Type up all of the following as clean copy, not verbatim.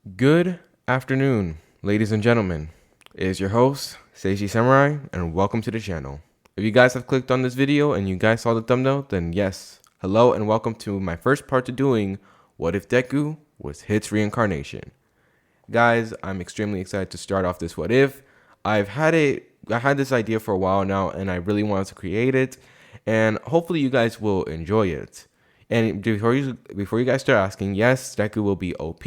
Good afternoon, ladies and gentlemen. It is your host, Seishi Samurai, and welcome to the channel. If you guys have clicked on this video and you guys saw the thumbnail, then yes, hello and welcome to my first part to doing What If Deku Was Hit's Reincarnation. Guys, I'm extremely excited to start off this What If. I had this idea for a while now and I really wanted to create it, and hopefully you guys will enjoy it. And before you guys start asking, yes, Deku will be OP,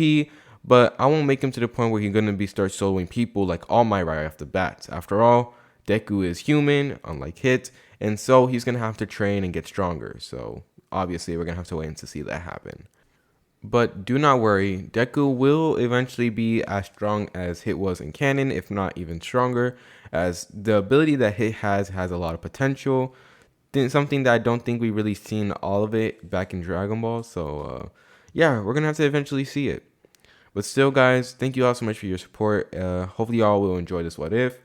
but I won't make him to the point where he's gonna start soloing people like All Might right off the bat. After all, Deku is human, unlike Hit, and so he's gonna have to train and get stronger. So obviously, we're gonna have to wait to see that happen. But do not worry, Deku will eventually be as strong as Hit was in canon, if not even stronger, as the ability that Hit has a lot of potential. Something that I don't think we really seen all of it back in Dragon Ball. So yeah, we're gonna have to eventually see it. But still, guys, thank you all so much for your support. Hopefully, y'all will enjoy this What If.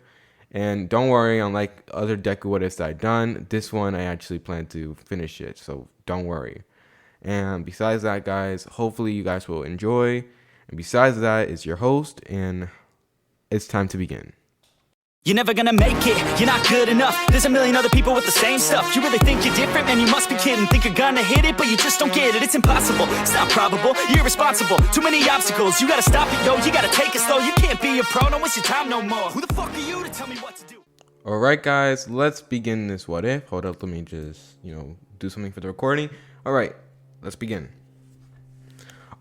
And don't worry, unlike other Deku What Ifs that I've done, this one I actually plan to finish it. So don't worry. And besides that, guys, hopefully you guys will enjoy. And besides that, it's your host, and it's time to begin. You're never gonna make it, you're not good enough. There's a million other people with the same stuff. You really think you're different? Man, you must be kidding. Think you're gonna hit it, but you just don't get it. It's impossible, it's not probable, you're irresponsible. Too many obstacles, you gotta stop it, yo. You gotta take it slow, you can't be a pro. Don't waste your time no more. Who the fuck are you to tell me what to do? Alright, guys, let's begin this What If. Hold up, let me just, do something for the recording. Alright, let's begin.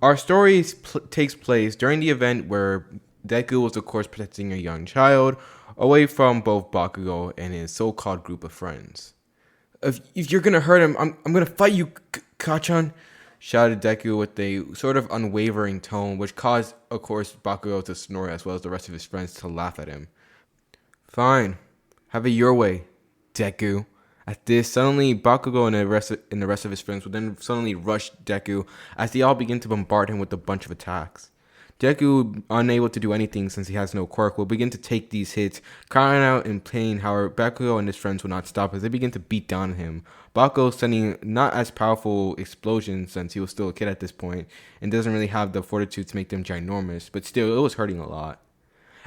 Our story takes place during the event where Deku was, of course, protecting a young child away from both Bakugo and his so-called group of friends. If you're gonna hurt him, I'm gonna fight you, Kachan, shouted Deku with a sort of unwavering tone, which caused, of course, Bakugo to snort as well as the rest of his friends to laugh at him. Fine, have it your way, Deku. At this, suddenly Bakugo and the rest of his friends would then suddenly rush Deku as they all begin to bombard him with a bunch of attacks. Deku, unable to do anything since he has no quirk, will begin to take these hits, crying out in pain. However, Bakugo and his friends will not stop as they begin to beat down him. Bakugo sending not as powerful explosions since he was still a kid at this point and doesn't really have the fortitude to make them ginormous, but still, it was hurting a lot.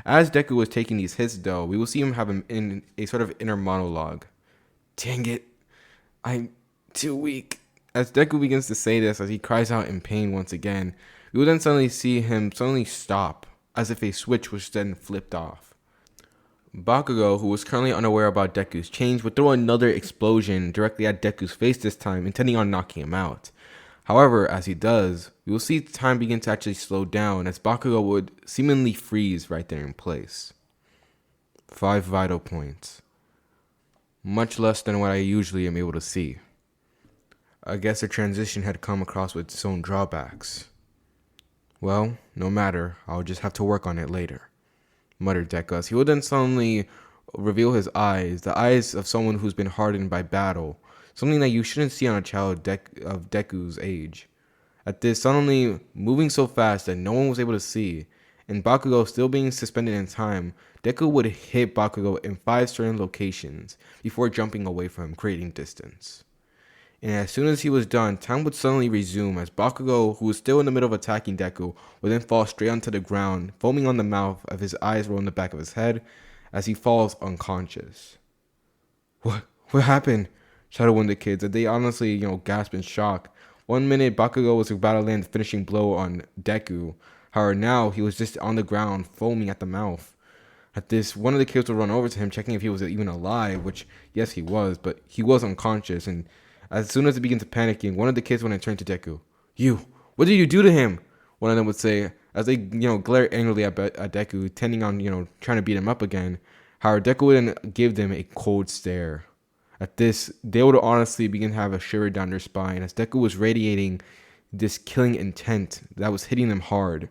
As Deku was taking these hits though, we will see him have a sort of inner monologue. Dang it, I'm too weak. As Deku begins to say this, as he cries out in pain once again, we will then suddenly see him suddenly stop, as if a switch was then flipped off. Bakugo, who was currently unaware about Deku's change, would throw another explosion directly at Deku's face this time, intending on knocking him out. However, as he does, we will see time begin to actually slow down, as Bakugo would seemingly freeze right there in place. 5 vital points. Much less than what I usually am able to see. I guess the transition had come across with its own drawbacks. Well, no matter, I'll just have to work on it later, muttered Deku as he would then suddenly reveal his eyes, the eyes of someone who's been hardened by battle, something that you shouldn't see on a child of Deku's age. At this, suddenly moving so fast that no one was able to see, and Bakugo still being suspended in time, Deku would hit Bakugo in 5 certain locations before jumping away from him, creating distance. And as soon as he was done, time would suddenly resume as Bakugo, who was still in the middle of attacking Deku, would then fall straight onto the ground, foaming on the mouth as his eyes roll in the back of his head as he falls unconscious. What happened? Shouted one of the kids, and they honestly, gasped in shock. One minute, Bakugo was about to land the finishing blow on Deku. However, now he was just on the ground, foaming at the mouth. At this, one of the kids would run over to him, checking if he was even alive, which, yes, he was, but he was unconscious, and as soon as they began to panicking, one of the kids would turn to Deku. You, what did you do to him? One of them would say, as they, glare angrily at Deku, tending on, trying to beat him up again. However, Deku would then give them a cold stare. At this, they would honestly begin to have a shiver down their spine as Deku was radiating this killing intent that was hitting them hard.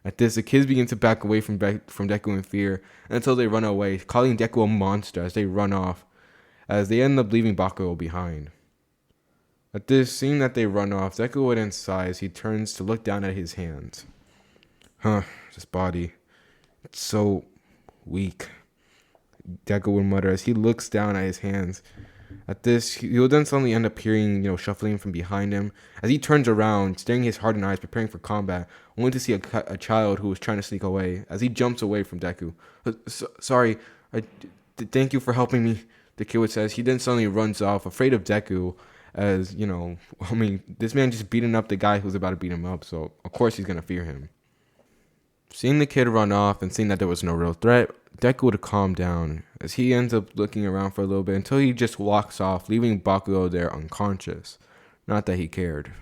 At this, the kids begin to back away from Deku in fear until they run away, calling Deku a monster as they run off, as they end up leaving Bakugo behind. At this, seeing that they run off, Deku would then sigh as he turns to look down at his hands. This body, it's so weak, Deku would mutter as he looks down at his hands. At this, he will then suddenly end up hearing, shuffling from behind him. As he turns around, staring his hardened eyes, preparing for combat, only to see a child who was trying to sneak away. As he jumps away from Deku. Sorry, thank you for helping me, the kid says. He then suddenly runs off, afraid of Deku, as, this man just beating up the guy who's about to beat him up, so of course he's going to fear him. Seeing the kid run off and seeing that there was no real threat, Deku would calm down as he ends up looking around for a little bit until he just walks off, leaving Bakugo there unconscious. Not that he cared.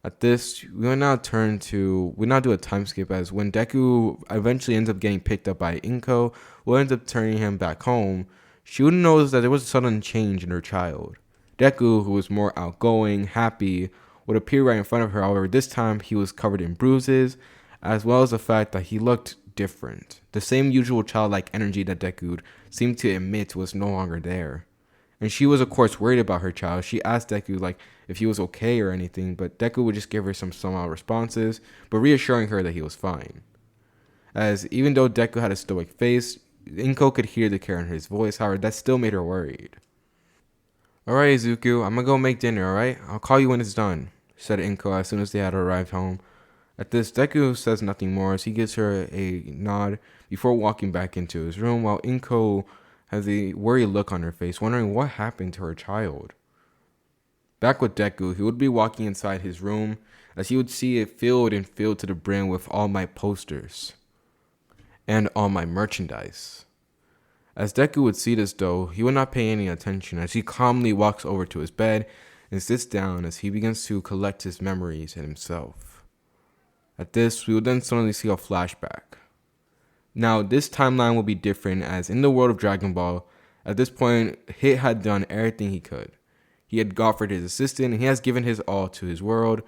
At this, we now do a time skip as when Deku eventually ends up getting picked up by Inko, who ends up turning him back home, she would notice that there was a sudden change in her child. Deku, who was more outgoing, happy, would appear right in front of her. However, this time he was covered in bruises, as well as the fact that he looked different. The same usual childlike energy that Deku seemed to emit was no longer there. And she was, of course, worried about her child. She asked Deku, if he was okay or anything, but Deku would just give her some somehow responses, but reassuring her that he was fine. As even though Deku had a stoic face, Inko could hear the care in his voice. However, that still made her worried. Alright, Izuku, I'm gonna go make dinner, alright? I'll call you when it's done, said Inko as soon as they had arrived home. At this, Deku says nothing more as he gives her a nod before walking back into his room, while Inko has a worried look on her face, wondering what happened to her child. Back with Deku, he would be walking inside his room as he would see it filled to the brim with All Might posters and All Might merchandise. As Deku would see this though, he would not pay any attention as he calmly walks over to his bed and sits down as he begins to collect his memories and himself. At this, we will then suddenly see a flashback. Now, this timeline will be different as in the world of Dragon Ball, at this point, Hit had done everything he could. He had offered his assistant and he has given his all to his world,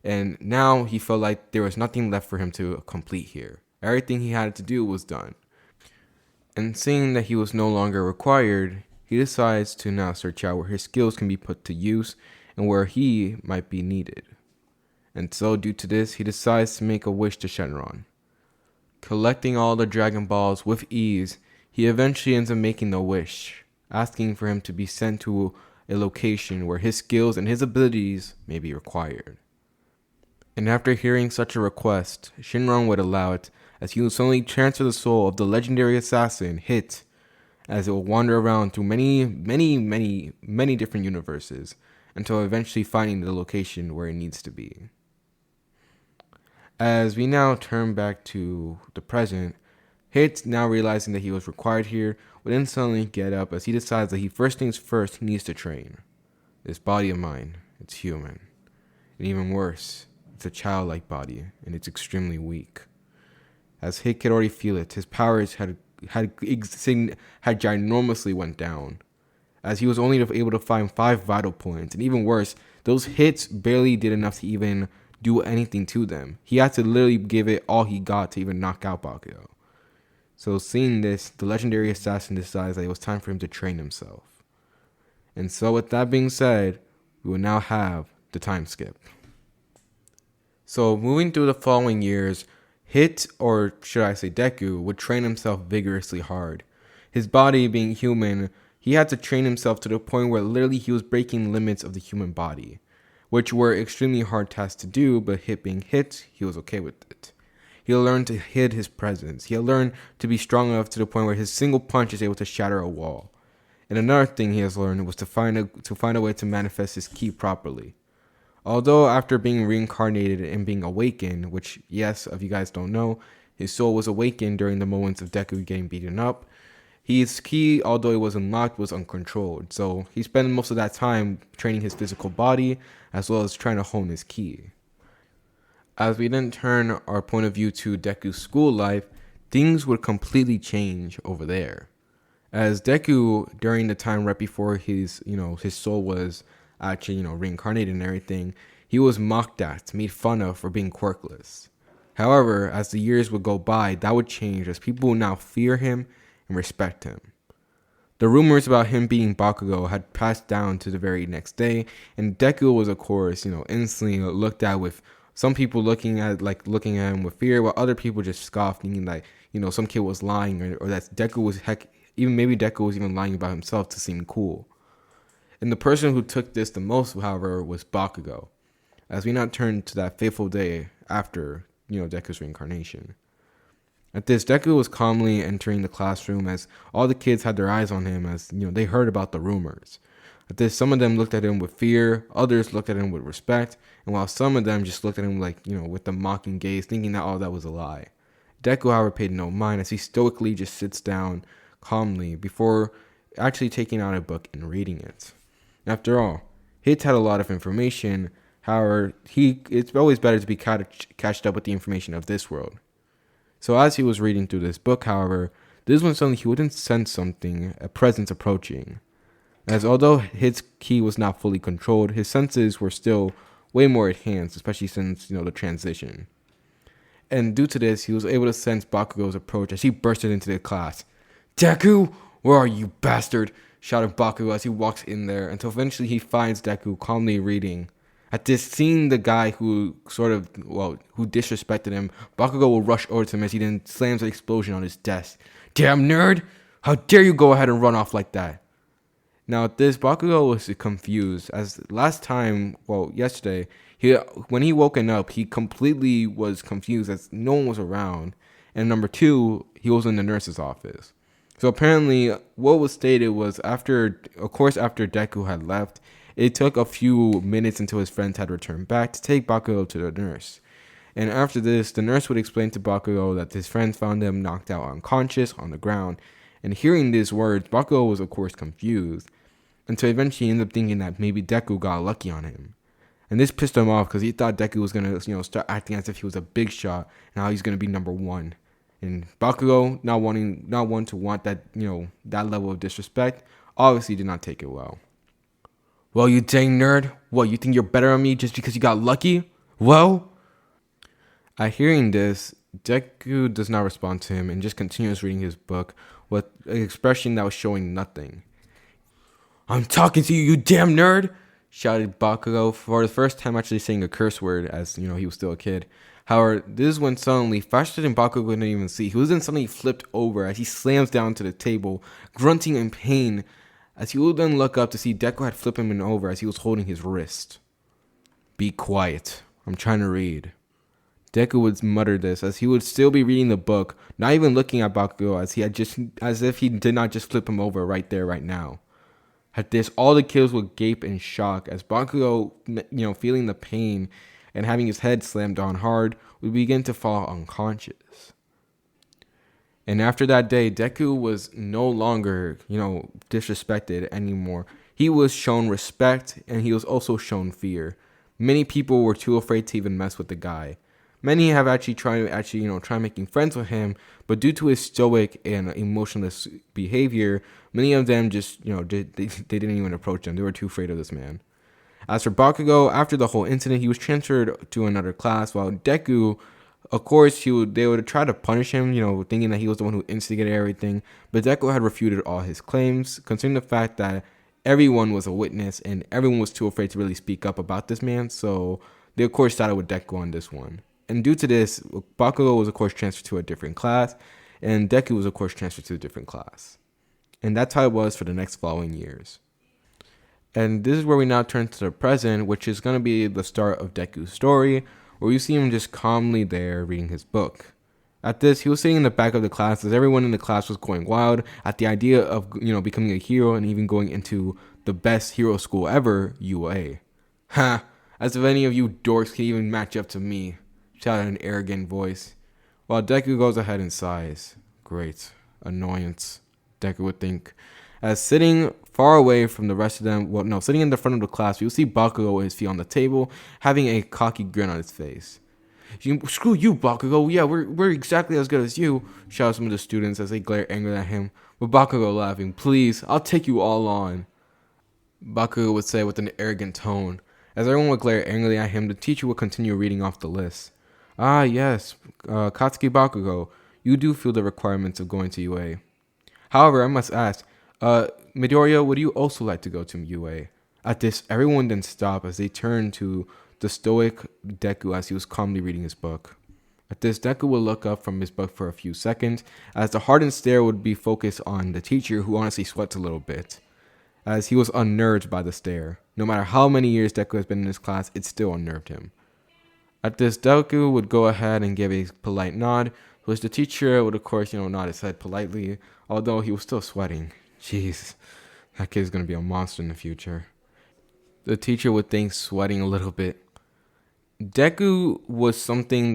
and now he felt like there was nothing left for him to complete here. Everything he had to do was done. And seeing that he was no longer required, he decides to now search out where his skills can be put to use and where he might be needed. And so, due to this, he decides to make a wish to Shenron. Collecting all the Dragon Balls with ease, he eventually ends up making the wish, asking for him to be sent to a location where his skills and his abilities may be required. And after hearing such a request, Shenron would allow it, as he will suddenly transfer the soul of the legendary assassin, Hit, as it will wander around through many different universes, until eventually finding the location where it needs to be. As we now turn back to the present, Hit, now realizing that he was required here, would then suddenly get up as he decides that first things first, he needs to train. This body of mine, it's human. And even worse, it's a childlike body, and it's extremely weak. As Hit could already feel it, his powers had ginormously went down, as he was only able to find 5 vital points, and even worse, those hits barely did enough to even do anything to them. He had to literally give it all he got to even knock out Bakugo. So seeing this, the legendary assassin decides that it was time for him to train himself. And so with that being said, we will now have the time skip. So moving through the following years, Hit, or should I say Deku, would train himself vigorously hard. His body being human, he had to train himself to the point where literally he was breaking limits of the human body, which were extremely hard tasks to do, but Hit being Hit, he was okay with it. He learned to hide his presence. He learned to be strong enough to the point where his single punch is able to shatter a wall. And another thing he has learned was to find a way to manifest his ki properly. Although after being reincarnated and being awakened, which yes, if you guys don't know, his soul was awakened during the moments of Deku getting beaten up, his ki, although it was unlocked, was uncontrolled. So he spent most of that time training his physical body as well as trying to hone his ki. As we then turn our point of view to Deku's school life, things would completely change over there. As Deku, during the time right before his soul was actually, reincarnated and everything, he was mocked at, made fun of for being quirkless. However, as the years would go by, that would change as people would now fear him and respect him. The rumors about him being Bakugo had passed down to the very next day, and Deku was, of course, instantly looked at with some people looking at him with fear, while other people just scoffed, thinking like, some kid was lying, or that Deku was maybe Deku was even lying about himself to seem cool. And the person who took this the most, however, was Bakugo, as we now turn to that fateful day after, Deku's reincarnation. At this, Deku was calmly entering the classroom as all the kids had their eyes on him as, they heard about the rumors. At this, some of them looked at him with fear, others looked at him with respect, and while some of them just looked at him like, with a mocking gaze, thinking that all that was a lie. Deku, however, paid no mind as he stoically just sits down calmly before actually taking out a book and reading it. After all, Hit had a lot of information. However, it's always better to be catched up with the information of this world. So as he was reading through this book, however, this one suddenly he wouldn't sense something, a presence approaching. As although his ki was not fully controlled, his senses were still way more enhanced, especially since, the transition. And due to this, he was able to sense Bakugo's approach as he bursted into the class. "Deku, where are you, bastard?" shouted Bakugo as he walks in there, until eventually he finds Deku calmly reading. At this, seeing the guy who who disrespected him, Bakugo will rush over to him as he then slams an explosion on his desk. "Damn nerd! How dare you go ahead and run off like that?" Now at this, Bakugo was confused as yesterday, when he woken up, he completely was confused as no one was around. And number two, he was in the nurse's office. So apparently what was stated was after Deku had left, it took a few minutes until his friends had returned back to take Bakugo to the nurse. And after this, the nurse would explain to Bakugo that his friends found him knocked out unconscious on the ground. And hearing these words, Bakugo was of course confused, until eventually he ended up thinking that maybe Deku got lucky on him. And this pissed him off because he thought Deku was going to, start acting as if he was a big shot and how he's going to be number one. And Bakugo, not one to want that, that level of disrespect, obviously did not take it well. "Well, you dang nerd, what, you think you're better than me just because you got lucky? Well?" At hearing this, Deku does not respond to him and just continues reading his book with an expression that was showing nothing. "I'm talking to you, you damn nerd!" shouted Bakugo, for the first time actually saying a curse word as, he was still a kid. However, this is when suddenly, faster than Bakugo didn't even see, he was then suddenly flipped over as he slams down to the table, grunting in pain, as he would then look up to see Deku had flipped him over as he was holding his wrist. "Be quiet, I'm trying to read." Deku would mutter this as he would still be reading the book, not even looking at Bakugo as if he did not just flip him over right there, right now. At this, all the kids would gape in shock as Bakugo, feeling the pain and having his head slammed on hard, would begin to fall unconscious. And after that day, Deku was no longer, disrespected anymore. He was shown respect and he was also shown fear. Many people were too afraid to even mess with the guy. Many have actually tried making friends with him, but due to his stoic and emotionless behavior, many of them just, they didn't even approach him. They were too afraid of this man. As for Bakugo, after the whole incident, he was transferred to another class, while Deku, of course, they would try to punish him, thinking that he was the one who instigated everything, but Deku had refuted all his claims, considering the fact that everyone was a witness and everyone was too afraid to really speak up about this man, so they of course sided with Deku on this one. And due to this, Bakugo was of course transferred to a different class, and Deku was of course transferred to a different class. And that's how it was for the next following years. And this is where we now turn to the present, which is going to be the start of Deku's story, where you see him just calmly there reading his book. At this, he was sitting in the back of the class as everyone in the class was going wild at the idea of, becoming a hero and even going into the best hero school ever, UA. "Ha! As if any of you dorks can even match up to me," shouted an arrogant voice, while Deku goes ahead and sighs. Great annoyance, Deku would think, as sitting far away from the rest of them, sitting in the front of the class, you'll see Bakugo with his feet on the table, having a cocky grin on his face. "Screw you, Bakugo, yeah, we're exactly as good as you," shouted some of the students as they glare angrily at him, with Bakugo laughing. "Please, I'll take you all on," Bakugo would say with an arrogant tone. As everyone would glare angrily at him, the teacher would continue reading off the list. "Ah, yes, Katsuki Bakugo, you do feel the requirements of going to UA. However, I must ask, Midoriya, would you also like to go to UA?" At this, everyone then stopped as they turned to the stoic Deku as he was calmly reading his book. At this, Deku would look up from his book for a few seconds, as the hardened stare would be focused on the teacher, who honestly sweats a little bit. as he was unnerved by the stare. No matter how many years Deku has been in his class, it still unnerved him. At this, Deku would go ahead and give a polite nod, which the teacher would, of course, nod his head politely, although he was still sweating. Jeez, that kid's gonna be a monster in the future. The teacher would think, sweating a little bit. Deku was someone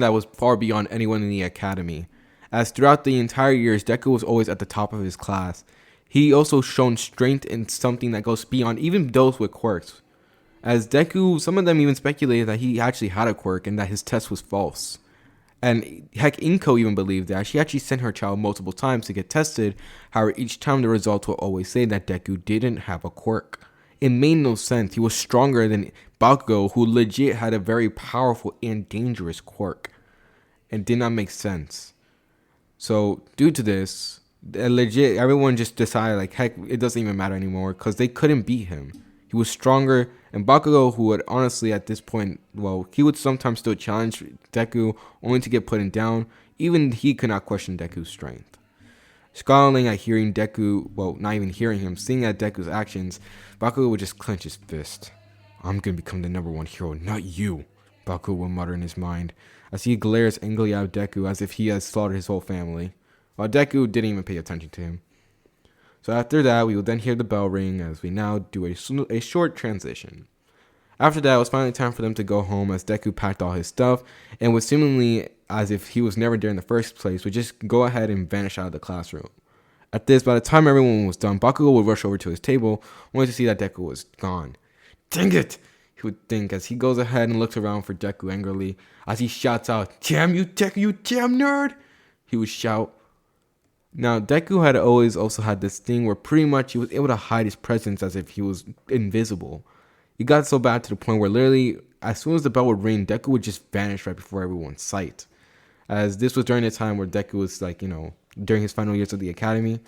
that was far beyond anyone in the academy, as throughout the entire years, Deku was always at the top of his class. He also shown strength in something that goes beyond even those with quirks. As Deku, some of them even speculated that he actually had a quirk and that his test was false. And heck, Inko even believed that. She actually sent her child multiple times to get tested. However, each time the results will always say that Deku didn't have a quirk. It made no sense. He was stronger than Bakugo, who legit had a very powerful and dangerous quirk. And did not make sense. So, due to this, legit, everyone just decided, like, heck, it doesn't even matter anymore, because they couldn't beat him. He was stronger, and Bakugo, who would honestly at this point, well, he would sometimes still challenge Deku, only to get put down. Even he could not question Deku's strength. Scowling at hearing Deku, well, not even hearing him, seeing at Deku's actions, Bakugo would just clench his fist. "I'm gonna become the number one hero, not you," Bakugo would mutter in his mind, as he glares angrily at Deku as if he has slaughtered his whole family, while Deku didn't even pay attention to him. So after that, we will then hear the bell ring as we now do a short transition. After that, it was finally time for them to go home as Deku packed all his stuff and was seemingly as if he was never there in the first place, would just go ahead and vanish out of the classroom. At this, by the time everyone was done, Bakugo would rush over to his table, only to see that Deku was gone. "Dang it!" he would think as he goes ahead and looks around for Deku angrily as he shouts out, "Damn you, Deku, you damn nerd!" he would shout. Now, Deku had always also had this thing where pretty much he was able to hide his presence as if he was invisible. It got so bad to the point where literally, as soon as the bell would ring, Deku would just vanish right before everyone's sight. As this was during the time where Deku was like, during his final years of the academy.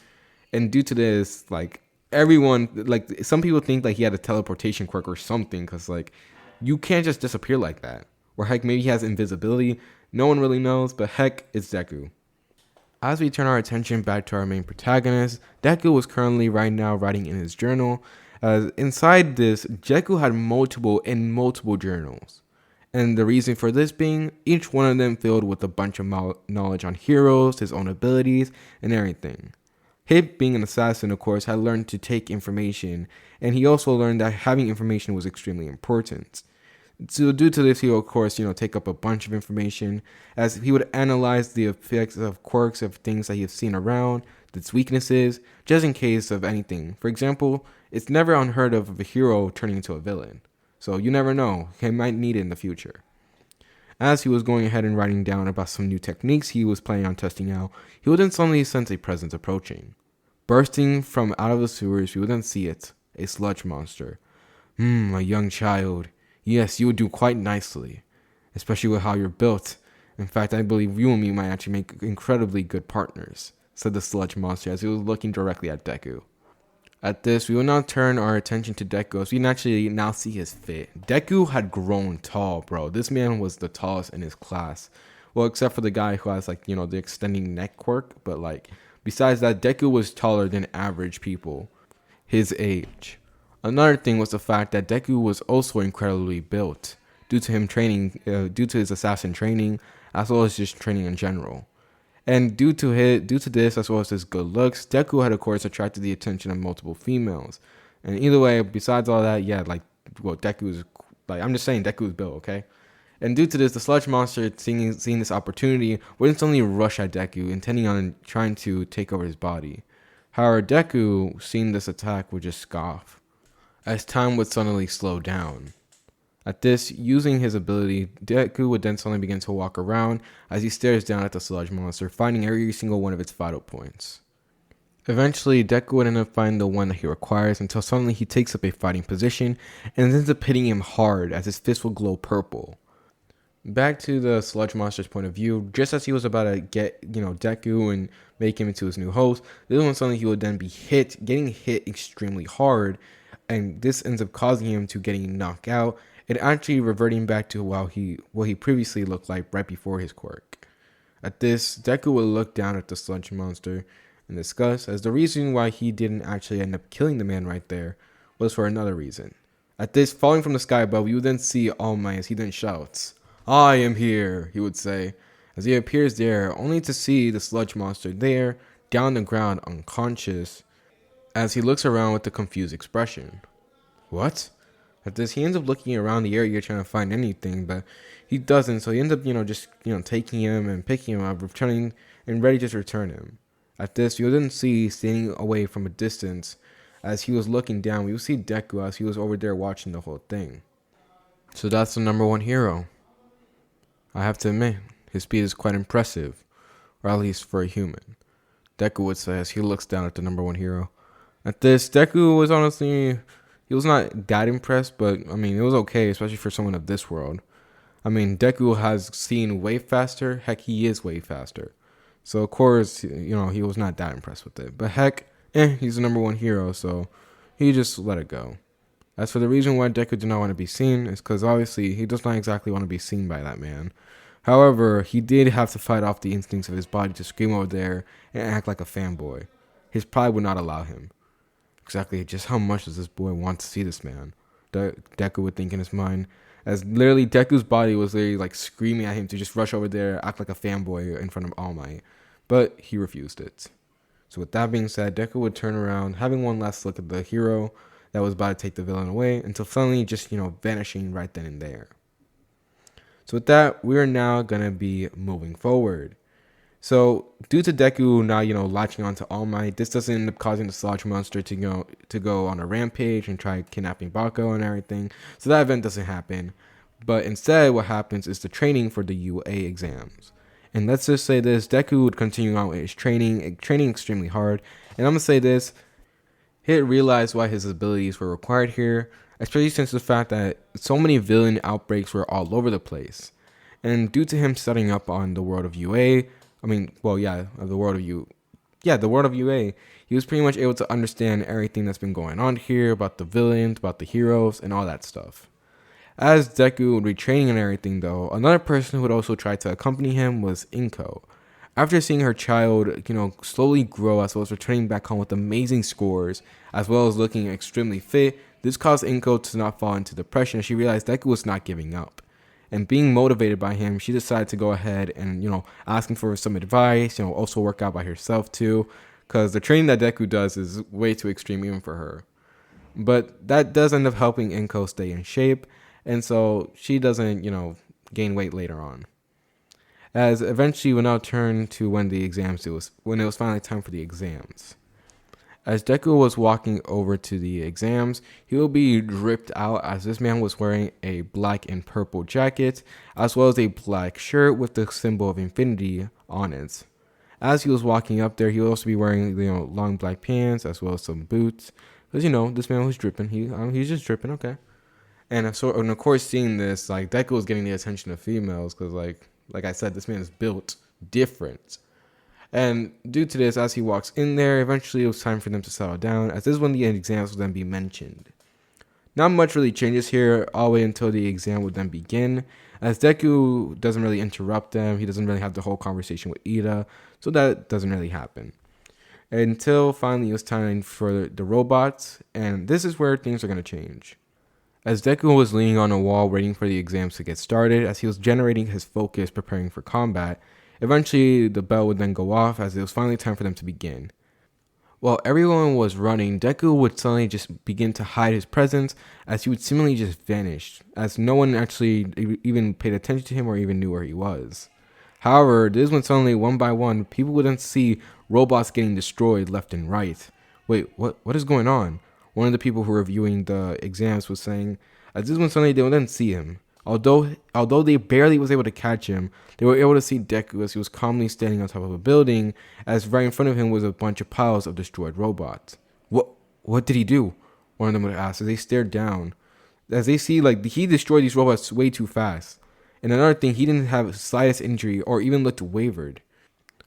And due to this, like, everyone, like, some people think like he had a teleportation quirk or something, because like, you can't just disappear like that. Or heck, maybe he has invisibility. No one really knows, but heck, it's Deku. As we turn our attention back to our main protagonist, Deku was currently right now writing in his journal. Inside this, Deku had multiple journals. And the reason for this being, each one of them filled with a bunch of knowledge on heroes, his own abilities, and everything. Hip, being an assassin, of course, had learned to take information, and he also learned that having information was extremely important. So due to this, he will, of course, take up a bunch of information, as he would analyze the effects of quirks of things that he has seen around, its weaknesses, just in case of anything. For example, it's never unheard of a hero turning into a villain. So you never know, he might need it in the future. As he was going ahead and writing down about some new techniques he was planning on testing out, he would then suddenly sense a presence approaching. Bursting from out of the sewers, we would then see it, a sludge monster. A young child. Yes, you would do quite nicely, especially with how you're built. In fact, I believe you and me might actually make incredibly good partners, said the sludge monster as he was looking directly at Deku. At this, we will now turn our attention to Deku as we can actually now see his fit. Deku had grown tall, bro. This man was the tallest in his class. Well, except for the guy who has the extending neck quirk, but besides that, Deku was taller than average people his age. Another thing was the fact that Deku was also incredibly built due to his assassin training, as well as just training in general. And due to this, as well as his good looks, Deku had of course attracted the attention of multiple females. And either way, besides all that, Deku is I'm just saying Deku is built, okay? And due to this, the sludge monster seeing this opportunity would instantly rush at Deku, intending on trying to take over his body. However, Deku, seeing this attack, would just scoff, as time would suddenly slow down. At this, using his ability, Deku would then suddenly begin to walk around as he stares down at the sludge monster, finding every single one of its vital points. Eventually, Deku would end up finding the one that he requires until suddenly he takes up a fighting position and ends up hitting him hard as his fist will glow purple. Back to the sludge monster's point of view, just as he was about to get, Deku and make him into his new host, this one suddenly he would then be getting hit extremely hard, and this ends up causing him to getting knocked out and actually reverting back to what he previously looked like right before his quirk. At this, Deku would look down at the sludge monster and discuss, as the reason why he didn't actually end up killing the man right there was for another reason. At this, falling from the sky above, you would then see All Might as he then shouts, "I am here," he would say, as he appears there, only to see the sludge monster there, down on the ground, unconscious, as he looks around with a confused expression. What? At this, he ends up looking around the area trying to find anything, but he doesn't, so he ends up, just, taking him and picking him up, returning, and ready to return him. At this, you'll then see, standing away from a distance, as he was looking down, you'll see Deku as he was over there watching the whole thing. So that's the number one hero. I have to admit, his speed is quite impressive, or at least for a human, Deku would say as he looks down at the number one hero. At this, Deku was honestly, he was not that impressed, but I mean, it was okay, especially for someone of this world. I mean, Deku has seen way faster. Heck, he is way faster. So, of course, he was not that impressed with it. But heck, he's the number one hero, so he just let it go. As for the reason why Deku did not want to be seen, is because obviously he does not exactly want to be seen by that man. However, he did have to fight off the instincts of his body to scream over there and act like a fanboy. His pride would not allow him. Exactly just how much does this boy want to see this man? Deku would think in his mind, as literally Deku's body was literally like screaming at him to just rush over there, act like a fanboy in front of All Might. But he refused it. So with that being said, Deku would turn around, having one last look at the hero that was about to take the villain away, until suddenly just, vanishing right then and there. So with that, we are now going to be moving forward. So due to Deku now, latching onto All Might, this doesn't end up causing the sludge monster to go on a rampage and try kidnapping Bako and everything. So that event doesn't happen. But instead, what happens is the training for the UA exams. And let's just say this, Deku would continue on with his training extremely hard. And I'm going to say this, he realized why his abilities were required here, especially since the fact that so many villain outbreaks were all over the place. And due to him studying up on the world of UA, the world of UA, he was pretty much able to understand everything that's been going on here, about the villains, about the heroes, and all that stuff. As Deku would be training and everything though, another person who would also try to accompany him was Inko. After seeing her child, slowly grow as well as returning back home with amazing scores, as well as looking extremely fit, this caused Inko to not fall into depression as she realized Deku was not giving up. And being motivated by him, she decided to go ahead and, ask him for some advice, also work out by herself too, because the training that Deku does is way too extreme even for her. But that does end up helping Inko stay in shape, and so she doesn't, gain weight later on. As eventually will now turn to when it was finally time for the exams. As Deku was walking over to the exams, he will be dripped out as this man was wearing a black and purple jacket, as well as a black shirt with the symbol of infinity on it. As he was walking up there, he would also be wearing long black pants, as well as some boots. Because, this man was dripping. He's just dripping, okay. And of course, seeing this, like, Deku was getting the attention of females, because, like I said, this man is built different. And due to this, as he walks in there, eventually it was time for them to settle down, as this is when the exams will then be mentioned. Not much really changes here all the way until the exam would then begin, as Deku doesn't really interrupt them. He doesn't really have the whole conversation with Ida, so that doesn't really happen. Until finally it was time for the robots, and this is where things are going to change. As Deku was leaning on a wall waiting for the exams to get started, as he was generating his focus preparing for combat, eventually the bell would then go off as it was finally time for them to begin. While everyone was running, Deku would suddenly just begin to hide his presence as he would seemingly just vanish, as no one actually even paid attention to him or even knew where he was. However, this is when suddenly, one by one, people would then see robots getting destroyed left and right. Wait, what is going on? One of the people who were viewing the exams was saying, as this is when suddenly they would then see him. Although they barely was able to catch him, they were able to see Deku as he was calmly standing on top of a building, as right in front of him was a bunch of piles of destroyed robots. What did he do? One of them would ask as they stared down. As they see, he destroyed these robots way too fast. And another thing, he didn't have the slightest injury or even looked wavered.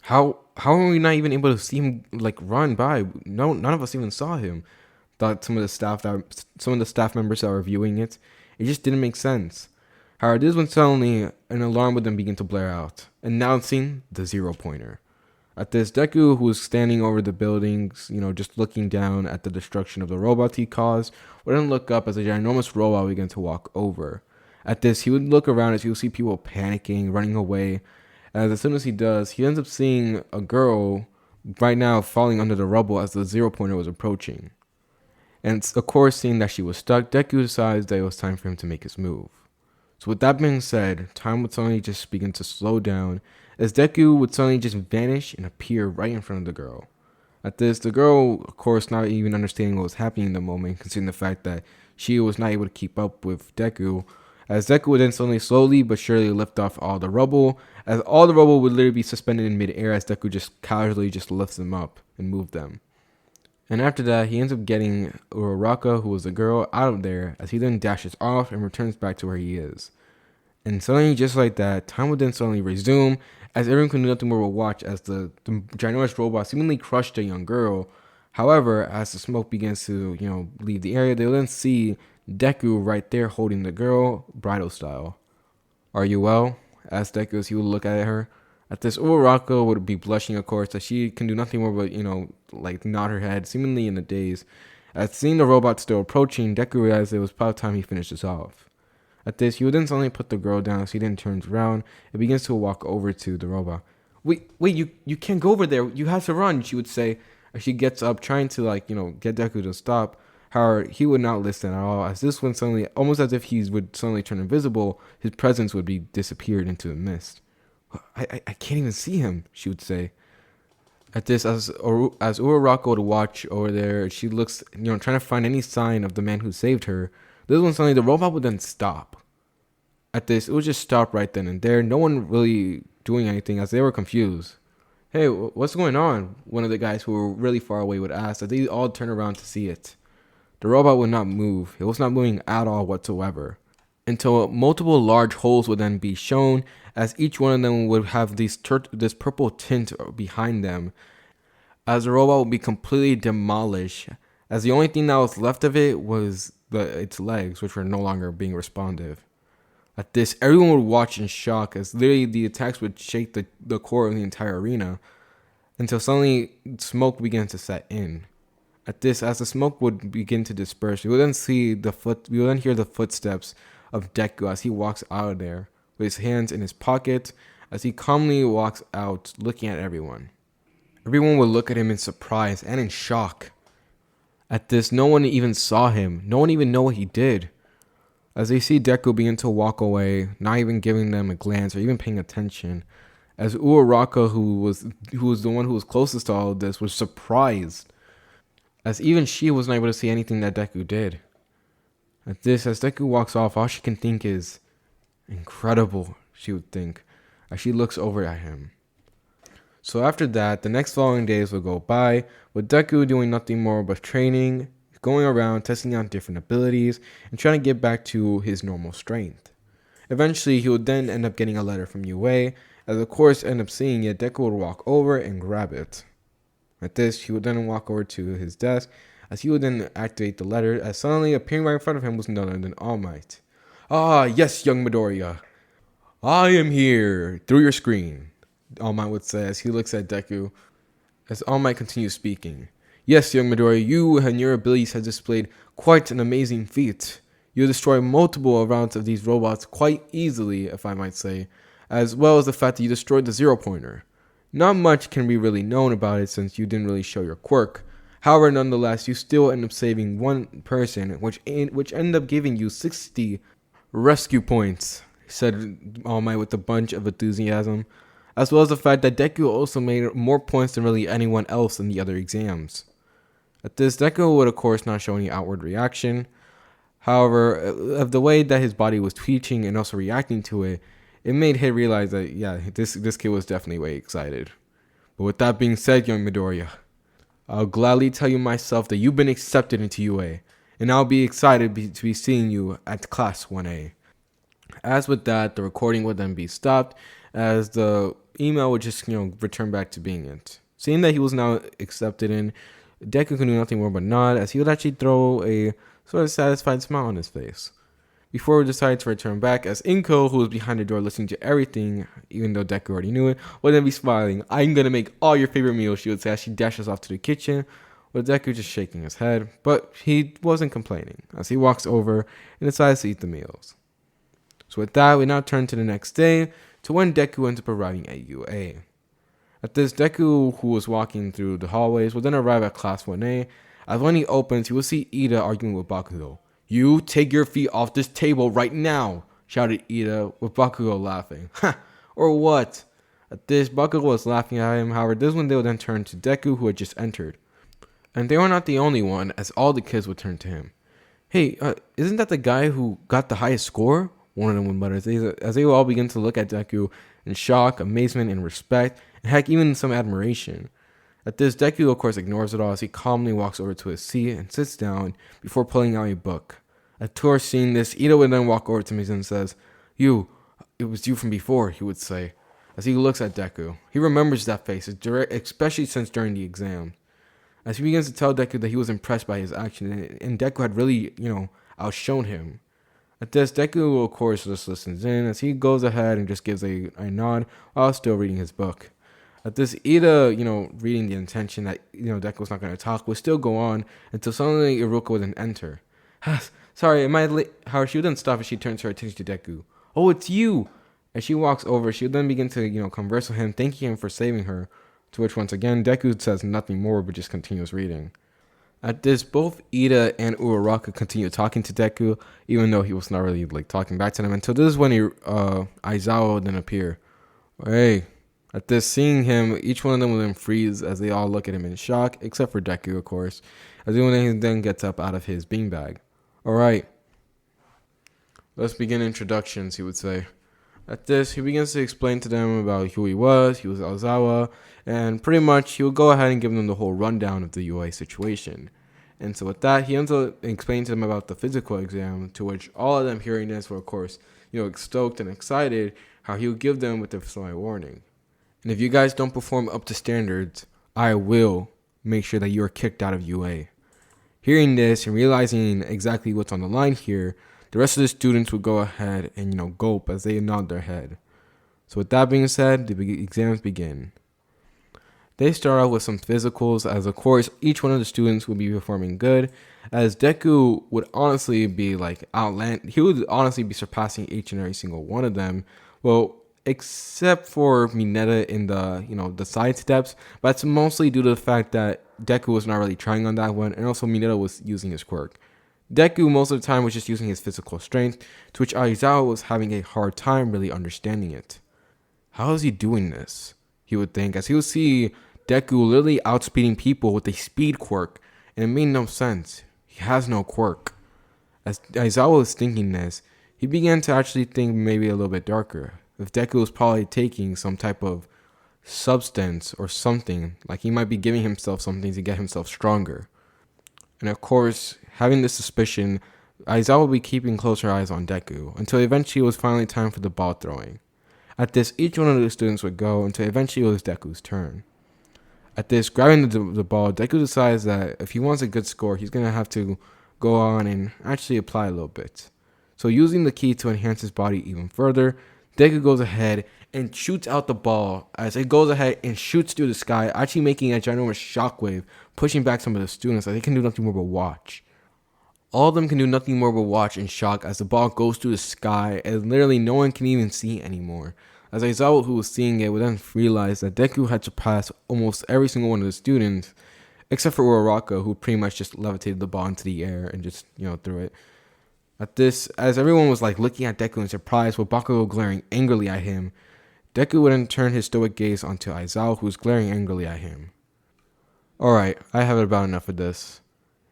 How are we not even able to see him run by? No, none of us even saw him. Thought some of the staff members that were viewing it just didn't make sense. However, this is when suddenly an alarm would then begin to blare out, announcing the 0 pointer. At this, Deku, who was standing over the buildings, just looking down at the destruction of the robots he caused, wouldn't look up as a ginormous robot began to walk over. At this, he would look around as he would see people panicking, running away. As soon as he does, he ends up seeing a girl right now falling under the rubble as the zero pointer was approaching. And of course, seeing that she was stuck, Deku decides that it was time for him to make his move. So with that being said, time would suddenly just begin to slow down as Deku would suddenly just vanish and appear right in front of the girl. At this, the girl, of course, not even understanding what was happening in the moment, considering the fact that she was not able to keep up with Deku, as Deku would then suddenly slowly but surely lift off all the rubble, as all the rubble would literally be suspended in midair as Deku just casually just lifts them up and move them. And after that, he ends up getting Uraraka, who was the girl, out of there as he then dashes off and returns back to where he is. And suddenly, just like that, time would then suddenly resume as everyone could do nothing more but watch as the ginormous robot seemingly crushed a young girl. However, as the smoke begins to, leave the area, they'll then see Deku right there holding the girl, bridal style. "Are you well?" asked Deku as he would look at her. At this, Uraraka would be blushing, of course, as she can do nothing more but, nod her head, seemingly in a daze. As seeing the robot still approaching, Deku realized it was about time he finished this off. At this, he would then suddenly put the girl down as he then turns around and begins to walk over to the robot. Wait, you can't go over there. You have to run," she would say, as she gets up, trying to, get Deku to stop. However, he would not listen at all, as this one suddenly, almost as if he would suddenly turn invisible, his presence would be disappeared into the mist. I can't even see him," she would say. At this, as Uraraka would watch over there, she looks, trying to find any sign of the man who saved her. This one suddenly, the robot would then stop. At this, it would just stop right then and there, no one really doing anything as they were confused. "Hey, what's going on?" one of the guys who were really far away would ask as they all turn around to see it. The robot would not move. It was not moving at all whatsoever, until multiple large holes would then be shown as each one of them would have this purple tint behind them, as the robot would be completely demolished, as the only thing that was left of it was its legs, which were no longer being responsive. At this, everyone would watch in shock as literally the attacks would shake the core of the entire arena, until suddenly smoke began to set in. At this, as the smoke would begin to disperse, we would then hear the footsteps of Deku as he walks out of there with his hands in his pocket as he calmly walks out looking at everyone. Everyone would look at him in surprise and in shock. At this, no one even saw him. No one even know what he did. As they see Deku begin to walk away, not even giving them a glance or even paying attention, as Uraraka, who was the one who was closest to all of this, was surprised, as even she wasn't able to see anything that Deku did. At this, as Deku walks off, all she can think is, "Incredible," she would think, as she looks over at him. So after that, the next following days would go by, with Deku doing nothing more but training, going around, testing out different abilities, and trying to get back to his normal strength. Eventually, he would then end up getting a letter from UA, as of course, end up seeing it, Deku would walk over and grab it. At this, he would then walk over to his desk, as he would then activate the letter, as suddenly appearing right in front of him was none other than All Might. "Ah, yes, young Midoriya. I am here, through your screen," All Might would say as he looks at Deku, as All Might continues speaking. "Yes, young Midoriya, you and your abilities have displayed quite an amazing feat. You destroy multiple rounds of these robots quite easily, if I might say, as well as the fact that you destroyed the zero pointer. Not much can be really known about it since you didn't really show your quirk. However, nonetheless, you still end up saving one person, which ended up giving you 60 rescue points," said All Might with a bunch of enthusiasm, as well as the fact that Deku also made more points than really anyone else in the other exams. At this, Deku would of course not show any outward reaction. However, of the way that his body was twitching and also reacting to it, it made him realize that, yeah, this kid was definitely way excited. "But with that being said, young Midoriya, I'll gladly tell you myself that you've been accepted into UA, and I'll be excited to be seeing you at Class 1A. As with that, the recording would then be stopped, as the email would just, return back to being it. Seeing that he was now accepted in, Deku could do nothing more but nod, as he would actually throw a sort of satisfied smile on his face. before deciding to return back, as Inko, who was behind the door listening to everything, even though Deku already knew it, would then be smiling. "I'm gonna make all your favorite meals," she would say as she dashes off to the kitchen, with Deku just shaking his head. But he wasn't complaining, as he walks over and decides to eat the meals. So with that, we now turn to the next day, to when Deku ends up arriving at UA. At this, Deku, who was walking through the hallways, will then arrive at Class 1A, as when he opens, he will see Ida arguing with Bakugo. "You take your feet off this table right now," shouted Ida, with Bakugo laughing. "Ha! Or what?" At this, Bakugo was laughing at him. However, this one they would then turn to Deku, who had just entered. And they were not the only one, as all the kids would turn to him. "Hey, isn't that the guy who got the highest score?" One of them would mutter, as they will all begin to look at Deku in shock, amazement, and respect, and heck, even some admiration. At this, Deku, of course, ignores it all as he calmly walks over to his seat and sits down before pulling out a book. At Tor seeing this, Ida would then walk over to me and says, it was you from before," he would say, as he looks at Deku. He remembers that face, especially since during the exam. As he begins to tell Deku that he was impressed by his action, and Deku had really, outshone him. At this, Deku, of course, just listens in as he goes ahead and just gives a nod while still reading his book. At this, Ida, reading the intention that, Deku was not going to talk, would still go on until suddenly Iruka would then enter. "Sorry, am I late?" However, she would then stop as she turns her attention to Deku. "Oh, it's you!" As she walks over, she would then begin to, converse with him, thanking him for saving her, to which once again, Deku says nothing more but just continues reading. At this, both Ida and Uraraka continue talking to Deku, even though he was not really talking back to them, until this is when Aizawa would then appear. "Hey." At this, seeing him, each one of them will then freeze as they all look at him in shock, except for Deku, of course, as he then gets up out of his beanbag. "Alright, let's begin introductions," he would say. At this, he begins to explain to them about who he was Aizawa, and pretty much he will go ahead and give them the whole rundown of the UA situation. And so with that, he ends up explaining to them about the physical exam, to which all of them hearing this were, of course, stoked and excited, how he would give them with the slight warning. "And if you guys don't perform up to standards, I will make sure that you are kicked out of UA." Hearing this and realizing exactly what's on the line here, the rest of the students would go ahead and, gulp as they nod their head. So with that being said, the exams begin. They start off with some physicals, as of course, each one of the students would be performing good, as Deku would honestly be he would honestly be surpassing each and every single one of them. Well, except for Mineta in the side steps, but that's mostly due to the fact that Deku was not really trying on that one, and also Mineta was using his quirk. Deku most of the time was just using his physical strength, to which Aizawa was having a hard time really understanding it. How is he doing this? He would think, as he would see Deku literally outspeeding people with a speed quirk, and it made no sense. He has no quirk. As Aizawa was thinking this, he began to actually think maybe a little bit darker. If Deku was probably taking some type of substance or something, like he might be giving himself something to get himself stronger. And of course, having this suspicion, Aizawa would be keeping closer eyes on Deku, until eventually it was finally time for the ball throwing. At this, each one of the students would go until eventually it was Deku's turn. At this, grabbing the ball, Deku decides that if he wants a good score, he's going to have to go on and actually apply a little bit. So using the ki to enhance his body even further, Deku goes ahead and shoots out the ball as it goes ahead and shoots through the sky, actually making a ginormous shockwave, pushing back some of the students as they can do nothing more but watch. All of them can do nothing more but watch in shock as the ball goes through the sky and literally no one can even see anymore. As Aizawa, who was seeing it, would then realize that Deku had surpassed almost every single one of the students, except for Uraraka, who pretty much just levitated the ball into the air and just, threw it. At this, as everyone was looking at Deku in surprise, with Bakugo glaring angrily at him, Deku would then turn his stoic gaze onto Aizawa, who was glaring angrily at him. "Alright, I have about enough of this.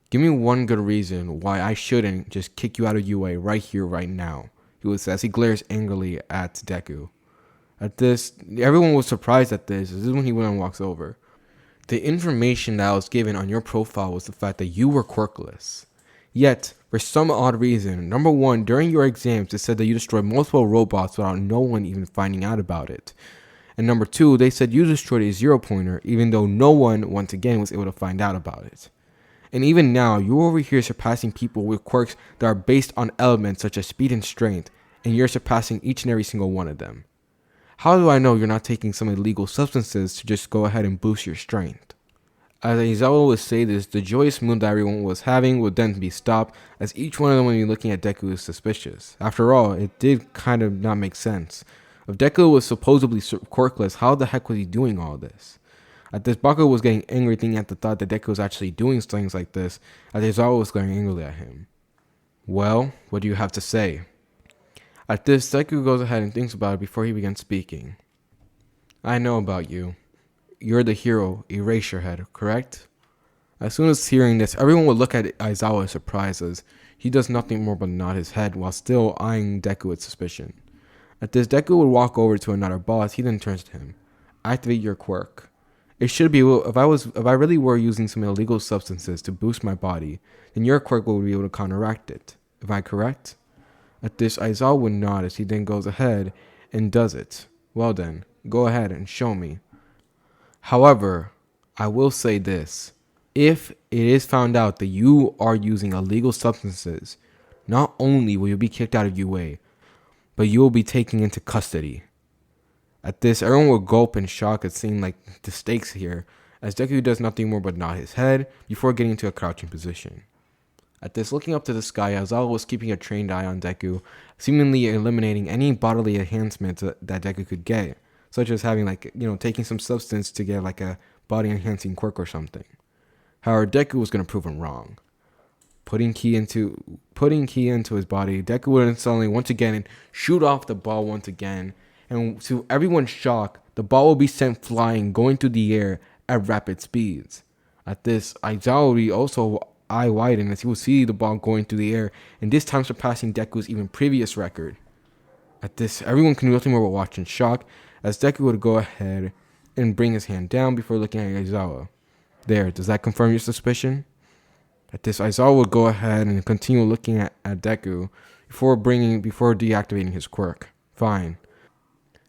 Give me one good reason why I shouldn't just kick you out of UA right here, right now," he would say as he glares angrily at Deku. At this, everyone was surprised at this. This is when he went and walks over. "The information that I was given on your profile was the fact that you were quirkless. Yet, for some odd reason, number one, during your exams, it said that you destroyed multiple robots without no one even finding out about it. And number two, they said you destroyed a 0 pointer, even though no one, once again, was able to find out about it. And even now, you're over here surpassing people with quirks that are based on elements such as speed and strength, and you're surpassing each and every single one of them. How do I know you're not taking some illegal substances to just go ahead and boost your strength? As Aizawa would say this, the joyous mood that everyone was having would then be stopped, as each one of them would be looking at Deku as suspicious. After all, it did kind of not make sense. If Deku was supposedly quirkless, how the heck was he doing all this? At this, Bakugo was getting angry thinking at the thought that Deku was actually doing things like this, as Aizawa was glaring angrily at him. Well, what do you have to say? At this, Deku goes ahead and thinks about it before he begins speaking. I know about you. You're the hero, Eraserhead, correct? As soon as hearing this, everyone would look at Aizawa in surprise, as he does nothing more but nod his head while still eyeing Deku with suspicion. At this, Deku would walk over to another boss. He then turns to him. Activate your quirk. It should be, if I really were using some illegal substances to boost my body, then your quirk will be able to counteract it. Am I correct? At this, Aizawa would nod as he then goes ahead and does it. Well then, go ahead and show me. However, I will say this. If it is found out that you are using illegal substances, not only will you be kicked out of UA, but you will be taken into custody. At this, everyone will gulp in shock at seeing like the stakes here, as Deku does nothing more but nod his head before getting into a crouching position. At this, looking up to the sky, Aizawa was keeping a trained eye on Deku, seemingly eliminating any bodily enhancements that Deku could get, such as having taking some substance to get like a body enhancing quirk or something. However, Deku was going to prove him wrong. Putting key into his body, Deku would suddenly once again shoot off the ball once again, and to everyone's shock, the ball will be sent flying, going through the air at rapid speeds. At this, Aizawa would also eye widen as he would see the ball going through the air, and this time surpassing Deku's even previous record. At this, everyone can do nothing more but watch in shock, as Deku would go ahead and bring his hand down before looking at Aizawa. There, does that confirm your suspicion? At this, Aizawa would go ahead and continue looking at Deku before deactivating his quirk. Fine.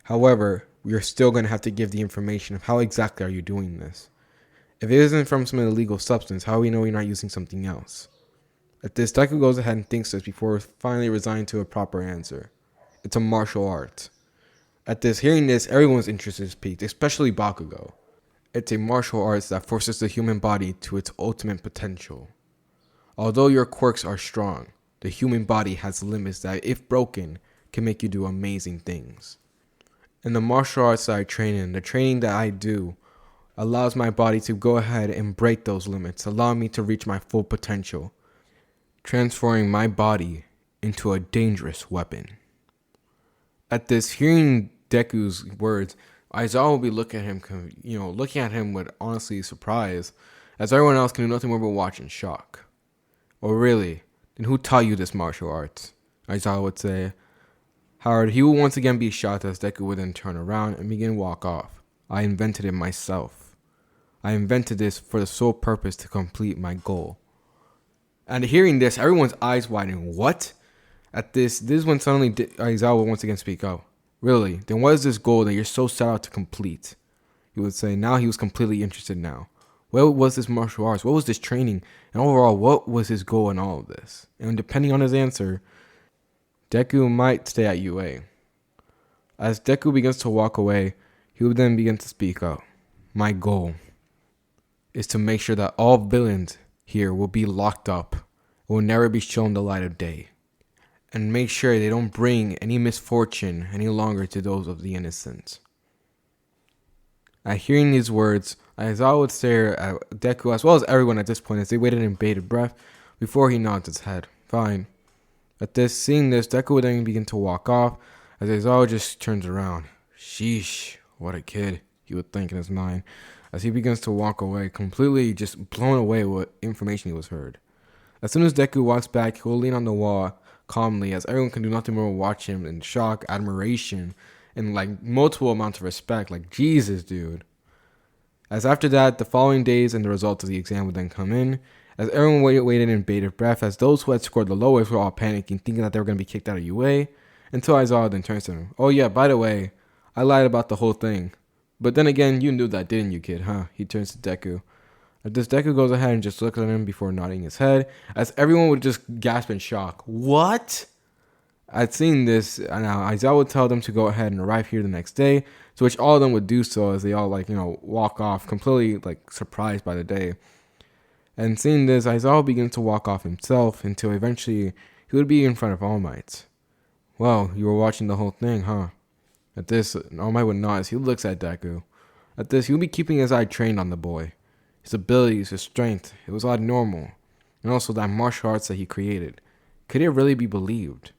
However, we are still going to have to give the information of how exactly are you doing this. If it isn't from some illegal substance, how do we know you're not using something else? At this, Deku goes ahead and thinks this before finally resigning to a proper answer. It's a martial art. At this, hearing this, everyone's interest is piqued, especially Bakugo. It's a martial arts that forces the human body to its ultimate potential. Although your quirks are strong, the human body has limits that, if broken, can make you do amazing things. In the martial arts that I train in, the training that I do allows my body to go ahead and break those limits, allowing me to reach my full potential, transforming my body into a dangerous weapon. At this, hearing Deku's words, Aizawa will be looking at him with honestly surprise, as everyone else can do nothing more but watch in shock. Oh really? Then who taught you this martial arts? Aizawa would say. However, he will once again be shocked as Deku would then turn around and begin to walk off. I invented it myself. I invented this for the sole purpose to complete my goal. And hearing this, everyone's eyes widen. What? At this is when suddenly Aizawa will once again speak up. Really? Then what is this goal that you're so set out to complete? He would say. Now he was completely interested now. What was this martial arts? What was this training? And overall, what was his goal in all of this? And depending on his answer, Deku might stay at UA. As Deku begins to walk away, he would then begin to speak up. My goal is to make sure that all villains here will be locked up, will never be shown the light of day, and make sure they don't bring any misfortune any longer to those of the innocent. At hearing these words, Aizawa would stare at Deku as well as everyone at this point as they waited in bated breath before he nods his head. Fine. At this, seeing this, Deku would then begin to walk off as Aizawa just turns around. Sheesh, what a kid, he would think in his mind, as he begins to walk away, completely just blown away with what information he was heard. As soon as Deku walks back, he will lean on the wall calmly as everyone can do nothing more than watch him in shock, admiration, and multiple amounts of respect. Jesus, dude. As after that, the following days and the results of the exam would then come in, as everyone waited in bated breath, as those who had scored the lowest were all panicking, thinking that they were going to be kicked out of UA, until Aizawa then turns to him. Oh yeah, by the way, I lied about the whole thing. But then again, you knew that, didn't you, kid, huh? He turns to Deku. At this, Deku goes ahead and just looks at him before nodding his head, as everyone would just gasp in shock. What? I'd seen this, and Aizawa would tell them to go ahead and arrive here the next day, to which all of them would do so as they all walk off, completely surprised by the day. And seeing this, Aizawa begins to walk off himself until eventually he would be in front of All Might. Well, you were watching the whole thing, huh? At this, All Might would nod as he looks at Deku. At this, he would be keeping his eye trained on the boy. His abilities, his strength, it was all normal. And also that martial arts that he created. Could it really be believed?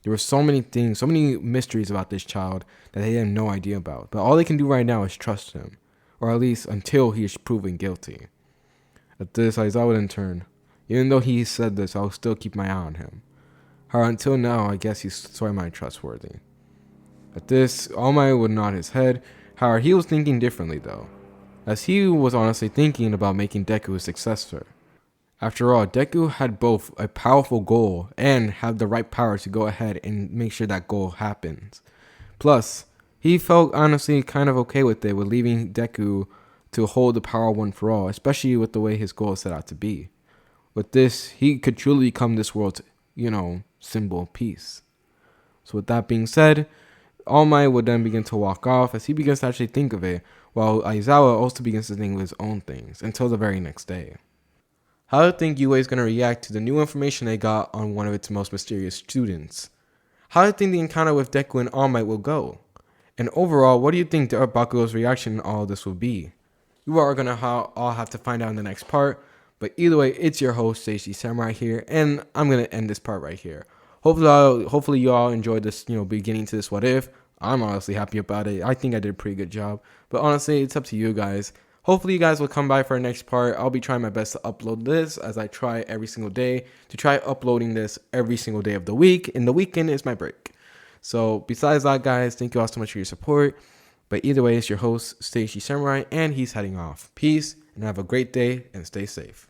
There were so many things, so many mysteries about this child that they had no idea about. But all they can do right now is trust him. Or at least until he is proven guilty. At this, Aizawa would in turn. Even though he said this, I'll still keep my eye on him. However, until now, I guess he's semi-trustworthy. At this, All Might would nod his head. However, he was thinking differently though, as he was honestly thinking about making Deku his successor. After all, Deku had both a powerful goal and had the right power to go ahead and make sure that goal happens. Plus, he felt honestly kind of okay with it, with leaving Deku to hold the power one for all, especially with the way his goal is set out to be. With this, he could truly become this world's, symbol of peace. So with that being said, All Might would then begin to walk off as he begins to actually think of it, while Aizawa also begins to think of his own things, until the very next day. How do you think UA is going to react to the new information they got on one of its most mysterious students? How do you think the encounter with Deku and All Might will go? And overall, what do you think the Bakugo's reaction to all of this will be? You are going to all have to find out in the next part, but either way, it's your host, Stacey Samurai here, and I'm going to end this part right here. Hopefully you all enjoyed this, beginning to this what if. I'm honestly happy about it. I think I did a pretty good job. But honestly, it's up to you guys. Hopefully you guys will come by for our next part. I'll be trying my best to upload this as I try every single day to try uploading this every single day of the week. And the weekend is my break. So besides that, guys, thank you all so much for your support. But either way, it's your host, Stacey Samurai, and he's heading off. Peace, and have a great day, and stay safe.